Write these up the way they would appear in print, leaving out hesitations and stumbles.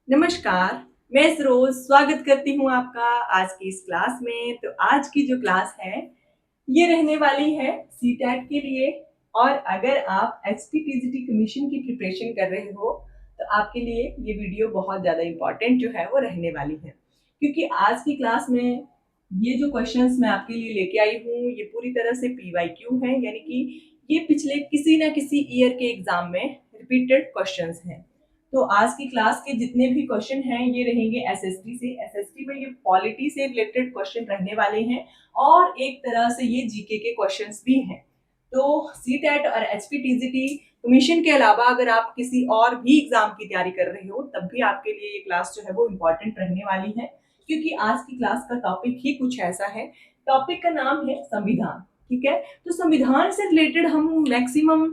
नमस्कार, मैं सरोज स्वागत करती हूँ आपका आज की इस क्लास में। तो आज की जो क्लास है, ये रहने वाली है सीटेट के लिए। और अगर आप एचटीटीजीटी कमीशन की प्रिपरेशन कर रहे हो, तो आपके लिए ये वीडियो बहुत ज़्यादा इम्पोर्टेंट जो है वो रहने वाली है। क्योंकि आज की क्लास में ये जो क्वेश्चंस मैं आपके लिए लेके आई हूँ, ये पूरी तरह से पीवाईक्यू है, यानी कि ये पिछले किसी ना किसी ईयर के एग्जाम में रिपीटेड क्वेश्चंस हैं। तो आज की क्लास के जितने भी क्वेश्चन हैं ये रहेंगे एसएसटी से। एसएसटी में ये पॉलिटी से रिलेटेड क्वेश्चन रहने वाले हैं और एक तरह से ये जीके के क्वेश्चंस भी हैं। तो सीटेट और एचपीटीजीटी कमीशन के अलावा अगर आप किसी और भी एग्जाम की तैयारी कर रहे हो, तब भी आपके लिए ये क्लास जो है वो इम्पोर्टेंट रहने वाली है। क्योंकि आज की क्लास का टॉपिक ही कुछ ऐसा है। टॉपिक का नाम है संविधान। ठीक है, तो संविधान से रिलेटेड हम मैक्सिमम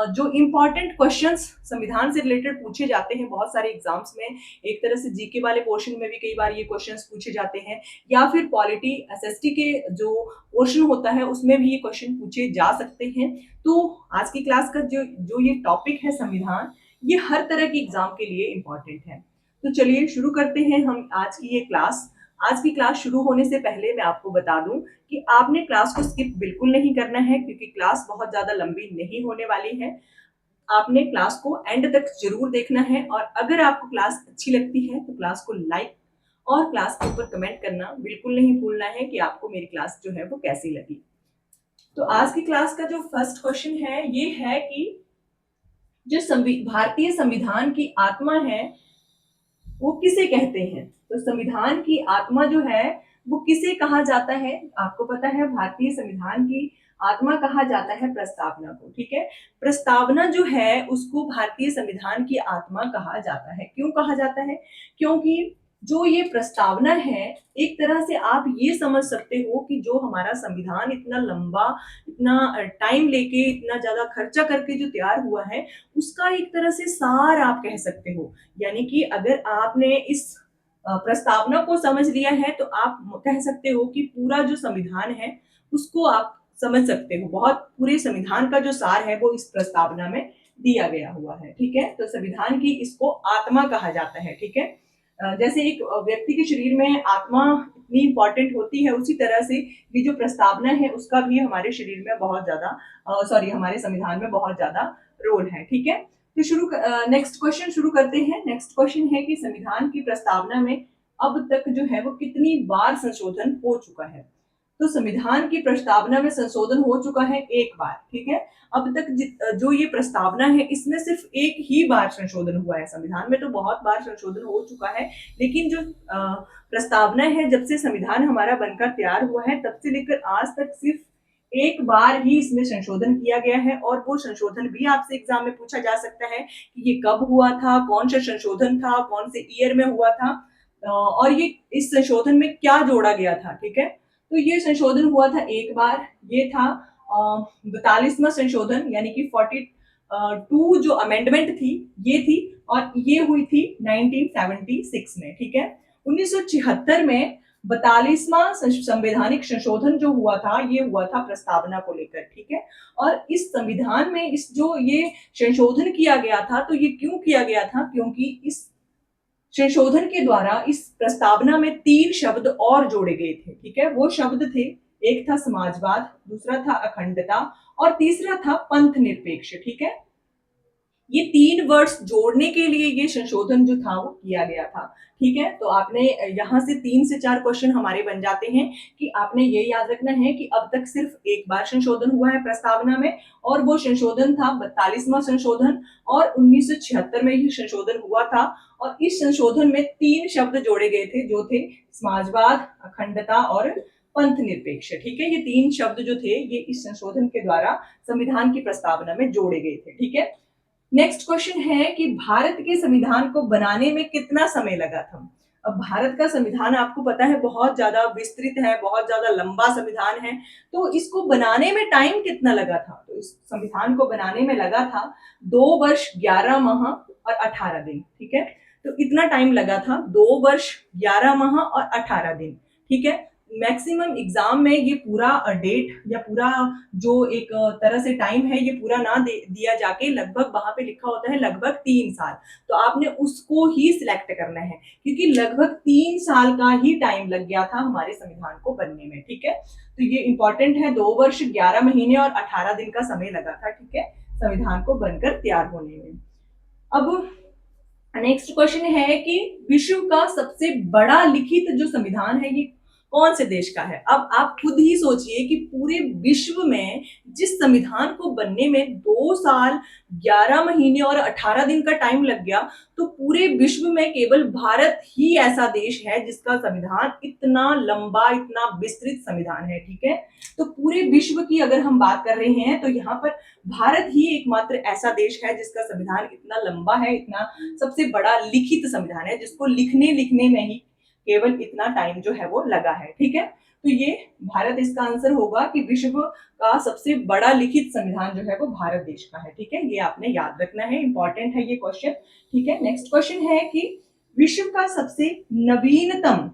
जो इम्पोर्टेंट क्वेश्चंस संविधान से रिलेटेड पूछे जाते हैं बहुत सारे एग्जाम्स में, एक तरह से जीके वाले पोर्शन में भी कई बार ये क्वेश्चंस पूछे जाते हैं, या फिर पॉलिटी एसएसटी के जो पोर्शन होता है उसमें भी ये क्वेश्चन पूछे जा सकते हैं। तो आज की क्लास का जो जो ये टॉपिक है संविधान, ये हर तरह के एग्जाम के लिए इम्पोर्टेंट है। तो चलिए शुरू करते हैं हम आज की ये क्लास। आज की क्लास शुरू होने से पहले मैं आपको बता दूं कि आपने क्लास को स्किप बिल्कुल नहीं करना है, क्योंकि क्लास बहुत ज्यादा लंबी नहीं होने वाली है। आपने क्लास को एंड तक जरूर देखना है, और अगर आपको क्लास अच्छी लगती है तो क्लास को लाइक और क्लास के ऊपर कमेंट करना बिल्कुल नहीं भूलना है कि आपको मेरी क्लास जो है वो कैसी लगी। तो आज की क्लास का जो फर्स्ट क्वेश्चन है ये है कि जो भारतीय संविधान की आत्मा है वो किसे कहते हैं। तो संविधान की आत्मा जो है वो किसे कहा जाता है। आपको पता है भारतीय संविधान की आत्मा कहा जाता है प्रस्तावना को। ठीक है, प्रस्तावना जो है उसको भारतीय संविधान की आत्मा कहा जाता है। क्यों कहा जाता है? क्योंकि जो ये प्रस्तावना है, एक तरह से आप ये समझ सकते हो कि जो हमारा संविधान इतना लंबा, इतना टाइम लेके, इतना ज्यादा खर्चा करके जो तैयार हुआ है, उसका एक तरह से सार आप कह सकते हो। यानी कि अगर आपने इस प्रस्तावना को समझ लिया है तो आप कह सकते हो कि पूरा जो संविधान है उसको आप समझ सकते हो। बहुत पूरे संविधान का जो सार है वो इस प्रस्तावना में दिया गया हुआ है। ठीक है, तो संविधान की इसको आत्मा कहा जाता है। ठीक है, जैसे एक व्यक्ति के शरीर में आत्मा इतनी इंपॉर्टेंट होती है, उसी तरह से ये जो प्रस्तावना है उसका भी हमारे शरीर में बहुत ज्यादा हमारे संविधान में बहुत ज्यादा रोल है। ठीक है, तो नेक्स्ट क्वेश्चन शुरू करते हैं। नेक्स्ट क्वेश्चन है कि संविधान की प्रस्तावना में अब तक जो है वो कितनी बार संशोधन हो चुका है। तो संविधान की प्रस्तावना में संशोधन हो चुका है एक बार। ठीक है, अब तक जो ये प्रस्तावना है इसमें सिर्फ एक ही बार संशोधन हुआ है। संविधान में तो बहुत बार संशोधन हो चुका है, लेकिन जो प्रस्तावना है, जब से संविधान हमारा बनकर तैयार हुआ है तब से लेकर आज तक सिर्फ एक बार ही इसमें संशोधन किया गया है। और वो संशोधन भी आपसे एग्जाम में पूछा जा सकता है कि ये कब हुआ था, कौन सा संशोधन था, कौन से ईयर में हुआ था, और ये इस संशोधन में क्या जोड़ा गया था। ठीक है, तो ये संशोधन हुआ था एक बार, ये था 42वां संशोधन, यानी कि 42 जो अमेंडमेंट थी ये थी, और ये हुई थी 1976 में। ठीक है, 1976 में 42वां संवैधानिक संशोधन जो हुआ था ये हुआ था प्रस्तावना को लेकर। ठीक है, और इस संविधान में इस जो ये संशोधन किया गया था, तो ये क्यों किया गया था? क्योंकि इस संशोधन के द्वारा इस प्रस्तावना में 3 शब्द और जोड़े गए थे। ठीक है, वो शब्द थे, एक था समाजवाद, दूसरा था अखंडता, और तीसरा था पंथ निरपेक्ष। ठीक है, ये 3 वर्ड्स जोड़ने के लिए ये संशोधन जो था वो किया गया था। ठीक है, तो आपने यहाँ से 3 से 4 क्वेश्चन हमारे बन जाते हैं कि आपने ये याद रखना है कि अब तक सिर्फ एक बार संशोधन हुआ है प्रस्तावना में, और वो संशोधन था 42वां संशोधन, और 1976 में ही संशोधन हुआ था। और इस संशोधन में 3 शब्द जोड़े गए थे, जो थे समाजवाद, अखंडता और पंथ निरपेक्ष। ठीक है, ये 3 शब्द जो थे ये इस संशोधन के द्वारा संविधान की प्रस्तावना में जोड़े गए थे। ठीक है, नेक्स्ट क्वेश्चन है कि भारत के संविधान को बनाने में कितना समय लगा था। अब भारत का संविधान आपको पता है बहुत ज्यादा विस्तृत है, बहुत ज्यादा लंबा संविधान है, तो इसको बनाने में टाइम कितना लगा था? तो इस संविधान को बनाने में लगा था 2 वर्ष 11 माह और 18 दिन। ठीक है, तो इतना टाइम लगा था, 2 वर्ष 11 माह और 18 दिन। ठीक है, मैक्सिमम एग्जाम में ये पूरा डेट या पूरा जो एक तरह से टाइम है ये पूरा ना दिया जाके लगभग वहां पे लिखा होता है लगभग 3 साल। तो आपने उसको ही सिलेक्ट करना है क्योंकि लगभग 3 साल का ही टाइम लग गया था हमारे संविधान को बनने में। ठीक है, तो ये इंपॉर्टेंट है, 2 वर्ष 11 महीने और 18 दिन का समय लगा था। ठीक है, संविधान को बनकर तैयार होने में। अब नेक्स्ट क्वेश्चन है कि विश्व का सबसे बड़ा लिखित जो संविधान है ये कौन से देश का है। अब आप खुद ही सोचिए कि पूरे विश्व में जिस संविधान को बनने में 2 साल 11 महीने और 18 दिन का टाइम लग गया, तो पूरे विश्व में केवल भारत ही ऐसा देश है जिसका संविधान इतना लंबा, इतना विस्तृत संविधान है। ठीक है, तो पूरे विश्व की अगर हम बात कर रहे हैं तो यहाँ पर भारत ही एकमात्र ऐसा देश है जिसका संविधान इतना लंबा है, इतना सबसे बड़ा लिखित संविधान है, जिसको लिखने में ही केवल इतना टाइम जो है वो लगा है। ठीक है, तो ये भारत इसका आंसर होगा कि विश्व का सबसे बड़ा लिखित संविधान जो है वो भारत देश का है। ठीक है, ये आपने याद रखना है, इंपॉर्टेंट है ये क्वेश्चन। ठीक है, नेक्स्ट क्वेश्चन है कि विश्व का सबसे नवीनतम,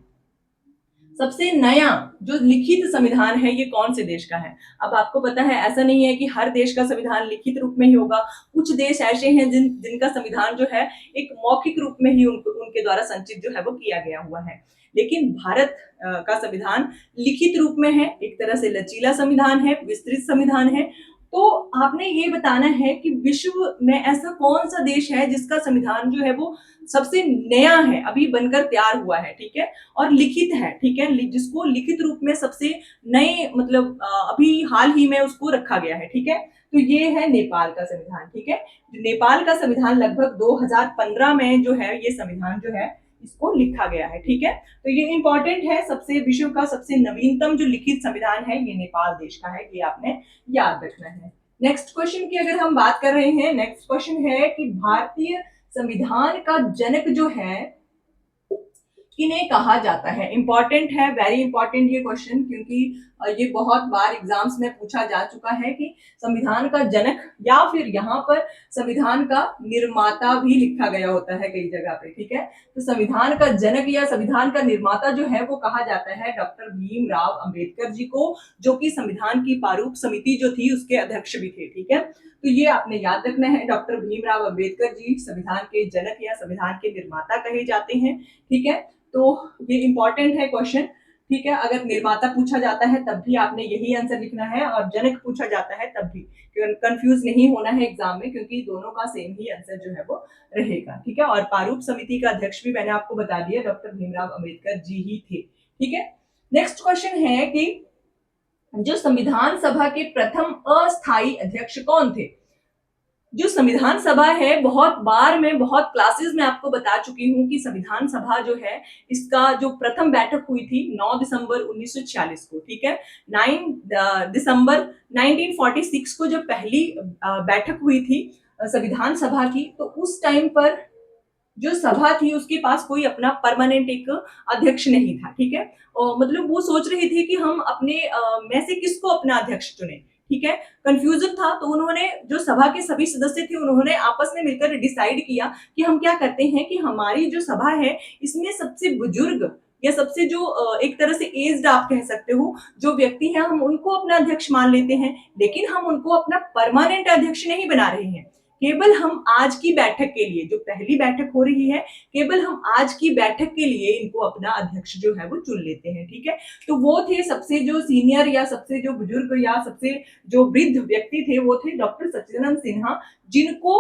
सबसे नया जो लिखित संविधान है ये कौन से देश का है। अब आपको पता है ऐसा नहीं है कि हर देश का संविधान लिखित रूप में ही होगा, कुछ देश ऐसे हैं जिनका संविधान जो है एक मौखिक रूप में ही उनके द्वारा संचित जो है वो किया गया हुआ है। लेकिन भारत का संविधान लिखित रूप में है, एक तरह से लचीला संविधान है, विस्तृत संविधान है। तो आपने ये बताना है कि विश्व में ऐसा कौन सा देश है जिसका संविधान जो है वो सबसे नया है, अभी बनकर तैयार हुआ है। ठीक है, और लिखित है। ठीक है, जिसको लिखित रूप में सबसे नए मतलब अभी हाल ही में उसको रखा गया है। ठीक है, तो ये है नेपाल का संविधान। ठीक है, नेपाल का संविधान लगभग 2015 में जो है ये संविधान जो है इसको लिखा गया है। ठीक है, तो ये इंपॉर्टेंट है, सबसे विश्व का सबसे नवीनतम जो लिखित संविधान है ये नेपाल देश का है, ये आपने याद रखना है। नेक्स्ट क्वेश्चन की अगर हम बात कर रहे हैं, नेक्स्ट क्वेश्चन है कि भारतीय संविधान का जनक जो है किन्हें कहा जाता है। इंपॉर्टेंट है, वेरी इंपॉर्टेंट ये क्वेश्चन, क्योंकि ये बहुत बार एग्जाम्स में पूछा जा चुका है कि संविधान का जनक या फिर यहाँ पर संविधान का निर्माता भी लिखा गया होता है कई जगह पे। ठीक है, तो संविधान का जनक या संविधान का निर्माता जो है वो कहा जाता है डॉक्टर भीमराव अंबेडकर जी को, जो कि संविधान की प्रारूप समिति जो थी उसके अध्यक्ष भी थे। ठीक है, तो ये आपने याद रखना है, डॉक्टर भीमराव अंबेडकर जी संविधान के जनक या संविधान के निर्माता कहे जाते हैं। ठीक है, तो ये इंपॉर्टेंट है क्वेश्चन। ठीक है, अगर निर्माता पूछा जाता है तब भी आपने यही आंसर लिखना है और जनक पूछा जाता है तब भी, कंफ्यूज नहीं होना है एग्जाम में, क्योंकि दोनों का सेम ही आंसर जो है वो रहेगा। ठीक है, और प्रारूप समिति का अध्यक्ष भी मैंने आपको बता दिया डॉक्टर भीमराव अंबेडकर जी ही थे। ठीक है, नेक्स्ट क्वेश्चन है कि जो संविधान सभा के प्रथम अस्थायी अध्यक्ष कौन थे। जो संविधान सभा है, बहुत बार मैं बहुत क्लासेस में आपको बता चुकी हूँ कि संविधान सभा जो है इसका जो प्रथम बैठक हुई थी 9 दिसंबर 1946 को। ठीक है, 9 दिसंबर 1946 को जब पहली बैठक हुई थी संविधान सभा की, तो उस टाइम पर जो सभा थी उसके पास कोई अपना परमानेंट एक अध्यक्ष नहीं था। ठीक है, मतलब वो सोच रहे थे कि हम अपने में से किसको अपना अध्यक्ष चुने। ठीक है, कंफ्यूजन था, तो उन्होंने जो सभा के सभी सदस्य थे उन्होंने आपस में मिलकर डिसाइड किया कि हम क्या करते हैं कि हमारी जो सभा है इसमें सबसे बुजुर्ग या सबसे जो एक तरह से एज्ड आप कह सकते हो जो व्यक्ति है, हम उनको अपना अध्यक्ष मान लेते हैं, लेकिन हम उनको अपना परमानेंट अध्यक्ष नहीं बना रहे हैं। केवल हम आज की बैठक के लिए, जो पहली बैठक हो रही है, केवल हम आज की बैठक के लिए इनको अपना अध्यक्ष जो है वो चुन लेते हैं। ठीक है, तो वो थे सबसे जो सीनियर या सबसे जो बुजुर्ग या सबसे जो वृद्ध व्यक्ति थे वो थे डॉक्टर सच्चिदानंद सिन्हा, जिनको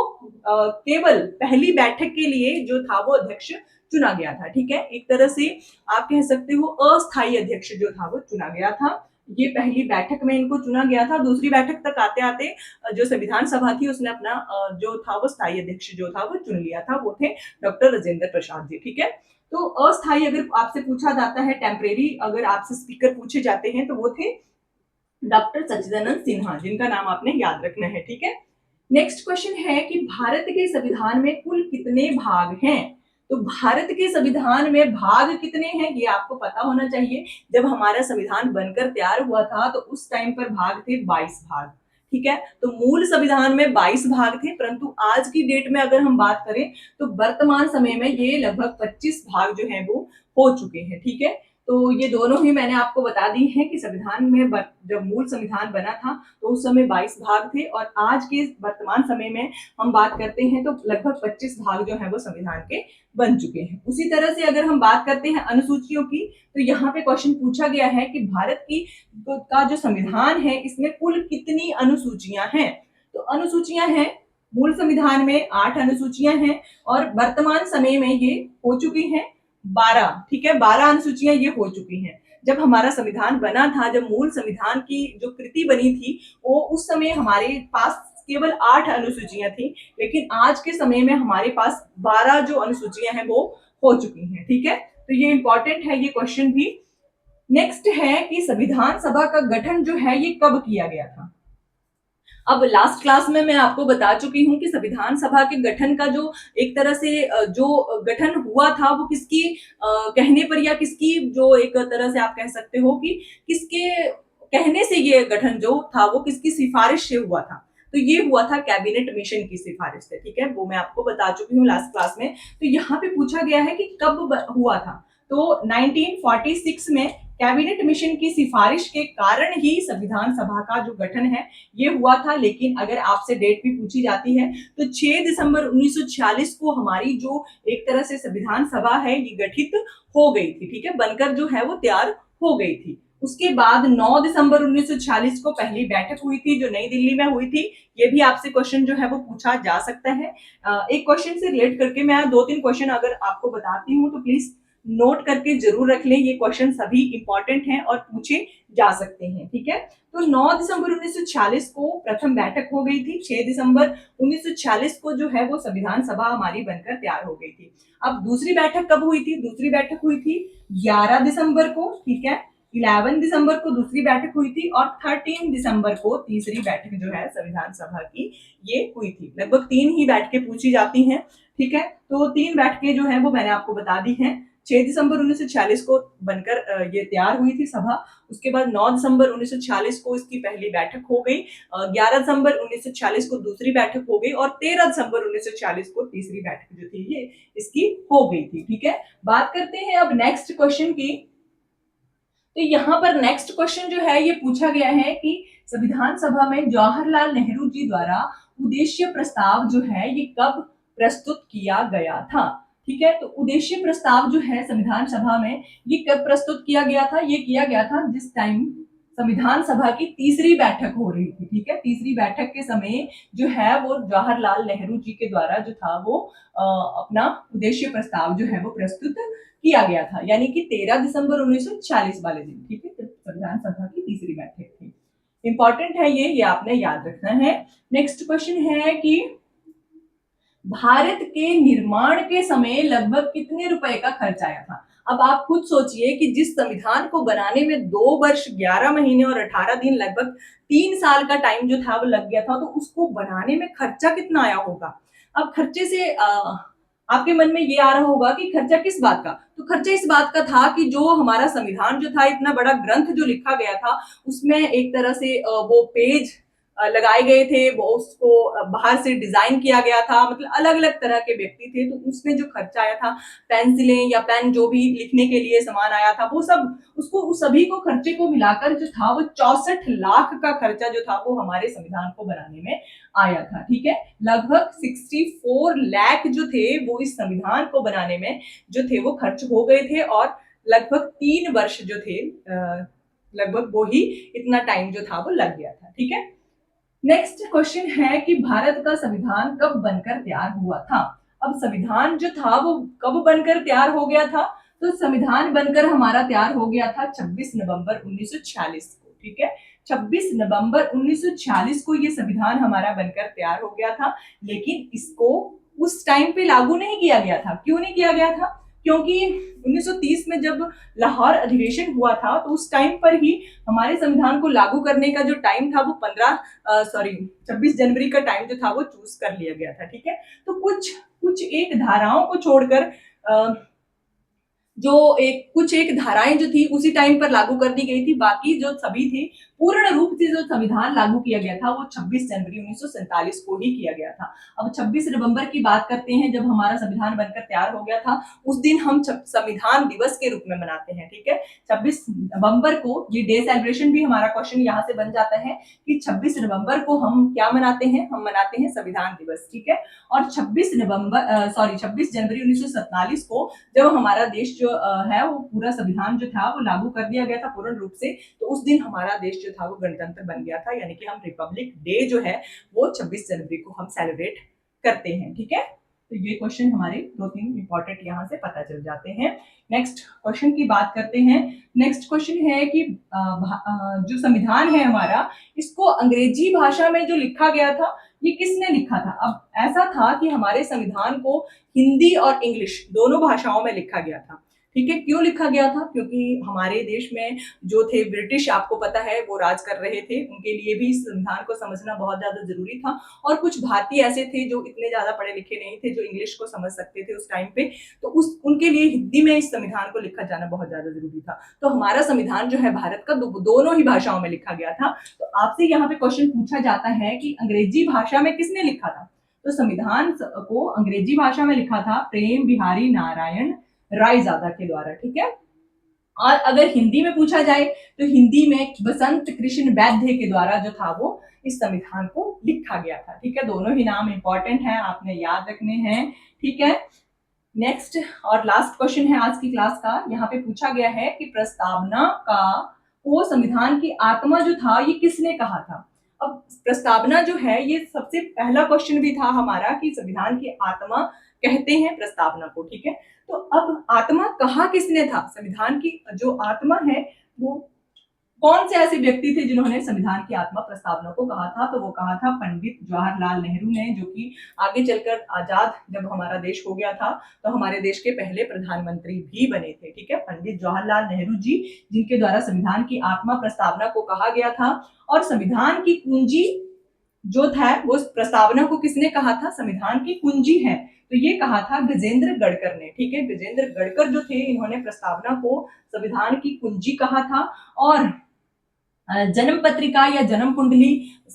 केवल पहली बैठक के लिए जो था वो अध्यक्ष चुना गया था। ठीक है, एक तरह से आप कह सकते हो अस्थायी अध्यक्ष जो था वो चुना गया था। ये पहली बैठक में इनको चुना गया था, दूसरी बैठक तक आते आते जो संविधान सभा थी उसने अपना जो था वो स्थायी अध्यक्ष जो था वो चुन लिया था, वो थे डॉक्टर राजेंद्र प्रसाद जी। ठीक है, तो अस्थायी अगर आपसे पूछा जाता है, टेम्परेरी अगर आपसे स्पीकर पूछे जाते हैं तो वो थे डॉक्टर सच्चिदानंद सिन्हा, जिनका नाम आपने याद रखना है। ठीक है, नेक्स्ट क्वेश्चन है कि भारत के संविधान में कुल कितने भाग हैं। तो भारत के संविधान में भाग कितने हैं ये आपको पता होना चाहिए। जब हमारा संविधान बनकर तैयार हुआ था तो उस टाइम पर भाग थे 22 भाग। ठीक है, तो मूल संविधान में 22 भाग थे, परंतु आज की डेट में अगर हम बात करें तो वर्तमान समय में ये लगभग 25 भाग जो है वो हो चुके हैं। ठीक है, तो ये दोनों ही मैंने आपको बता दी हैं कि संविधान में जब मूल संविधान बना था तो उस समय 22 भाग थे, और आज के वर्तमान समय में हम बात करते हैं तो लगभग 25 भाग जो है वो संविधान के बन चुके हैं। उसी तरह से अगर हम बात करते हैं अनुसूचियों की, तो यहाँ पे क्वेश्चन पूछा गया है कि भारत की का जो संविधान है इसमें कुल कितनी अनुसूचियां हैं। तो अनुसूचियां हैं, मूल संविधान में 8 अनुसूचियां हैं और वर्तमान समय में ये हो चुकी हैं 12। ठीक है, 12 अनुसूचियां ये हो चुकी हैं। जब हमारा संविधान बना था, जब मूल संविधान की जो कृति बनी थी, वो उस समय हमारे पास केवल 8 अनुसूचियां थी, लेकिन आज के समय में हमारे पास 12 जो अनुसूचियां हैं वो हो चुकी हैं। ठीक है, तो ये इंपॉर्टेंट है ये क्वेश्चन भी। नेक्स्ट है कि संविधान सभा का गठन जो है ये कब किया गया था। अब लास्ट क्लास में मैं आपको बता चुकी हूँ कि संविधान सभा के गठन का जो एक तरह से जो गठन हुआ था वो किसकी कहने पर, या किसकी जो एक तरह से आप कह सकते हो कि किसके कहने से ये गठन जो था वो किसकी सिफारिश से हुआ था। तो ये हुआ था कैबिनेट मिशन की सिफारिश से। ठीक है, वो मैं आपको बता चुकी हूँ लास्ट क्लास में। तो यहाँ पे पूछा गया है कि कब हुआ था। तो 1946 में कैबिनेट मिशन की सिफारिश के कारण ही संविधान सभा का जो गठन है ये हुआ था। लेकिन अगर आपसे डेट भी पूछी जाती है तो 6 दिसंबर 1946 को हमारी जो एक तरह से संविधान सभा है ये गठित हो गई थी। ठीक है, बनकर जो है वो तैयार हो गई थी। उसके बाद 9 दिसंबर 1946 को पहली बैठक हुई थी जो नई दिल्ली में हुई थी। ये भी आपसे क्वेश्चन जो है वो पूछा जा सकता है। एक क्वेश्चन से रिलेट करके मैं 2-3 क्वेश्चन अगर आपको बताती हूँ तो प्लीज नोट करके जरूर रख लें। ये क्वेश्चन सभी इंपॉर्टेंट हैं और पूछे जा सकते हैं। ठीक है, तो 9 दिसंबर 1946 को प्रथम बैठक हो गई थी। 6 दिसंबर 1946 को जो है वो संविधान सभा हमारी बनकर तैयार हो गई थी। अब दूसरी बैठक कब हुई थी? दूसरी बैठक हुई थी 11 दिसंबर को। ठीक है, 11 दिसंबर को दूसरी बैठक हुई थी और 13 दिसंबर को तीसरी बैठक जो है संविधान सभा की ये हुई थी। लगभग 3 ही बैठकें पूछी जाती हैं। ठीक है, तो 3 बैठकें जो है वो मैंने आपको बता दी हैं। 6 दिसंबर 1946 को बनकर ये तैयार हुई थी सभा। उसके बाद 9 दिसंबर 1946 को इसकी पहली बैठक हो गई। 11 दिसंबर 1946 को दूसरी बैठक हो गई और 13 दिसंबर 1946 को तीसरी बैठक जो थी ये इसकी हो गई थी। ठीक है, बात करते हैं अब नेक्स्ट क्वेश्चन की। तो यहाँ पर नेक्स्ट क्वेश्चन जो है ये पूछा गया है कि संविधान सभा में जवाहरलाल नेहरू जी द्वारा उद्देश्य प्रस्ताव जो है ये कब प्रस्तुत किया गया था। ठीक है, तो उद्देश्य प्रस्ताव जो है संविधान सभा में ये कब प्रस्तुत किया गया था? ये किया गया था जिस टाइम संविधान सभा की तीसरी बैठक हो रही थी। ठीक है, तीसरी बैठक के समय जो है वो जवाहरलाल नेहरू जी के द्वारा जो था वो अपना उद्देश्य प्रस्ताव जो है वो प्रस्तुत किया गया था, यानी कि 13 दिसंबर 1940 वाले दिन। ठीक है, संविधान सभा की तीसरी बैठक थी। इंपॉर्टेंट है ये आपने याद रखना है। नेक्स्ट क्वेश्चन है कि भारत के निर्माण के समय लगभग कितने रुपए का खर्च आया था। अब आप खुद सोचिए कि जिस संविधान को बनाने में 2 वर्ष 11 महीने और 18 दिन लगभग 3 साल का टाइम जो था वो लग गया था, तो उसको बनाने में खर्चा कितना आया होगा। अब खर्चे से आपके मन में ये आ रहा होगा कि खर्चा किस बात का। तो खर्चा इस बात का था कि जो हमारा संविधान जो था, इतना बड़ा ग्रंथ जो लिखा गया था, उसमें एक तरह से वो पेज लगाए गए थे, वो उसको बाहर से डिजाइन किया गया था, मतलब अलग अलग तरह के व्यक्ति थे, तो उसमें जो खर्चा आया था, पेंसिलें या पेन जो भी लिखने के लिए सामान आया था, वो सब उसको उस सभी को खर्चे को मिलाकर जो था वो 64 लाख का खर्चा जो था वो हमारे संविधान को बनाने में आया था। ठीक है, लगभग 64 लाख जो थे वो इस संविधान को बनाने में जो थे वो खर्च हो गए थे, और लगभग 3 वर्ष जो थे लगभग वो ही इतना टाइम जो था वो लग गया था। ठीक है, नेक्स्ट क्वेश्चन है कि भारत का संविधान कब बनकर तैयार हुआ था। अब संविधान जो था वो कब बनकर तैयार हो गया था? तो संविधान बनकर हमारा तैयार हो गया था 26 नवंबर 1946 को। ठीक है, 26 नवंबर 1946 को ये संविधान हमारा बनकर तैयार हो गया था, लेकिन इसको उस टाइम पे लागू नहीं किया गया था। क्यों नहीं किया गया था? क्योंकि 1930 में जब लाहौर अधिवेशन हुआ था तो उस टाइम पर ही हमारे संविधान को लागू करने का जो टाइम था वो 26 जनवरी का टाइम जो था वो चूज कर लिया गया था। ठीक है, तो कुछ एक धाराओं को छोड़कर कुछ एक धाराएं जो थी उसी टाइम पर लागू कर दी गई थी, बाकी जो सभी थी पूर्ण रूप से जो संविधान लागू किया गया था वो 26 जनवरी 1947 को ही किया गया था। अब 26 नवंबर की बात करते हैं, जब हमारा संविधान बनकर तैयार हो गया था, उस दिन हम संविधान दिवस के रूप में मनाते हैं, ठीक है। 26 नवंबर को ये डे सेलिब्रेशन भी हमारा क्वेश्चन यहाँ से बन जाता है कि 26 नवंबर को हम क्या मनाते हैं, हम मनाते हैं संविधान दिवस, ठीक है। और 26 जनवरी 1947 को जब हमारा देश जो है वो पूरा संविधान जो था वो लागू कर दिया गया था पूर्ण रूप से, तो उस दिन हमारा देश जो था वो गणतंत्र बन गया था, यानी कि हम रिपब्लिक डे जो है वो 26 जनवरी को हम सेलिब्रेट करते हैं, ठीक है। तो ये क्वेश्चन हमारे 2-3 इंपॉर्टेंट यहाँ से पता चल जाते हैं। नेक्स्ट क्वेश्चन की बात करते हैं। नेक्स्ट क्वेश्चन है कि जो संविधान है हमारा, इसको अंग्रेजी भाषा में जो लिखा गया था ये किसने लिखा था। अब ऐसा था कि हमारे संविधान को हिंदी और इंग्लिश दोनों भाषाओं में लिखा गया था, ठीक है। क्यों लिखा गया था, क्योंकि हमारे देश में जो थे ब्रिटिश, आपको पता है, वो राज कर रहे थे, उनके लिए भी संविधान को समझना बहुत ज्यादा जरूरी था। और कुछ भारतीय ऐसे थे जो इतने ज्यादा पढ़े लिखे नहीं थे, जो इंग्लिश को समझ सकते थे उस टाइम पे, तो उनके लिए हिंदी में इस संविधान को लिखा जाना बहुत ज्यादा जरूरी था। तो हमारा संविधान जो है भारत का दोनों ही भाषाओं में लिखा गया था। तो आपसे यहाँ पे क्वेश्चन पूछा जाता है कि अंग्रेजी भाषा में किसने लिखा था। तो संविधान को अंग्रेजी भाषा में लिखा था प्रेम बिहारी नारायण रायजादा के द्वारा, ठीक है। और अगर हिंदी में पूछा जाए तो हिंदी में बसंत कृष्ण वैद्य के द्वारा जो था वो इस संविधान को लिखा गया था, ठीक है। दोनों ही नाम इंपॉर्टेंट है, आपने याद रखने हैं, ठीक है। नेक्स्ट और लास्ट क्वेश्चन है आज की क्लास का। यहाँ पे पूछा गया है कि प्रस्तावना को संविधान की आत्मा जो था ये किसने कहा था। अब प्रस्तावना जो है ये सबसे पहला क्वेश्चन भी था हमारा कि संविधान की आत्मा कहते हैं प्रस्तावना को, ठीक है। तो अब आत्मा कहा किसने था, संविधान की जो आत्मा है वो कौन से ऐसे व्यक्ति थे जिन्होंने संविधान की आत्मा प्रस्तावना को कहा था। तो वो कहा था पंडित जवाहरलाल नेहरू ने, जो कि आगे चलकर आजाद जब हमारा देश हो गया था तो हमारे देश के पहले प्रधानमंत्री भी बने थे, ठीक है। पंडित जवाहरलाल नेहरू जी, जिनके द्वारा संविधान की आत्मा प्रस्तावना को कहा गया था। और संविधान की कुंजी जो था वो प्रस्तावना को किसने कहा था, संविधान की कुंजी है तो ये कहा था गजेंद्र गढ़कर ने, ठीक है। गजेंद्र गढ़कर जो थे इन्होंने प्रस्तावना को संविधान की कुंजी कहा था। और जन्म पत्रिका या जन्म कुंडली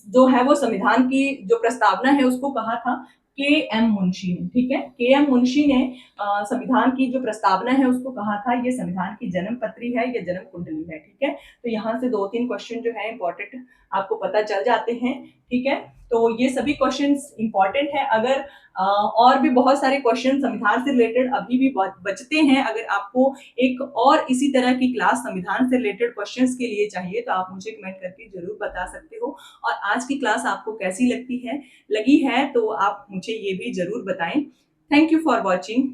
जो है वो संविधान की जो प्रस्तावना है उसको कहा था के एम मुंशी ने, ठीक है। के एम मुंशी ने संविधान की जो प्रस्तावना है उसको कहा था ये संविधान की जन्म पत्री है या जन्म कुंडली है, ठीक है। तो यहाँ से 2-3 क्वेश्चन जो है इंपॉर्टेंट आपको पता चल जाते हैं, ठीक है। तो ये सभी क्वेश्चंस इंपॉर्टेंट है। अगर और भी बहुत सारे क्वेश्चन संविधान से रिलेटेड अभी भी बचते हैं, अगर आपको एक और इसी तरह की क्लास संविधान से रिलेटेड क्वेश्चंस के लिए चाहिए तो आप मुझे कमेंट करके जरूर बता सकते हो। और आज की क्लास आपको कैसी लगी है तो आप मुझे ये भी जरूर बताएं। Thank you for watching.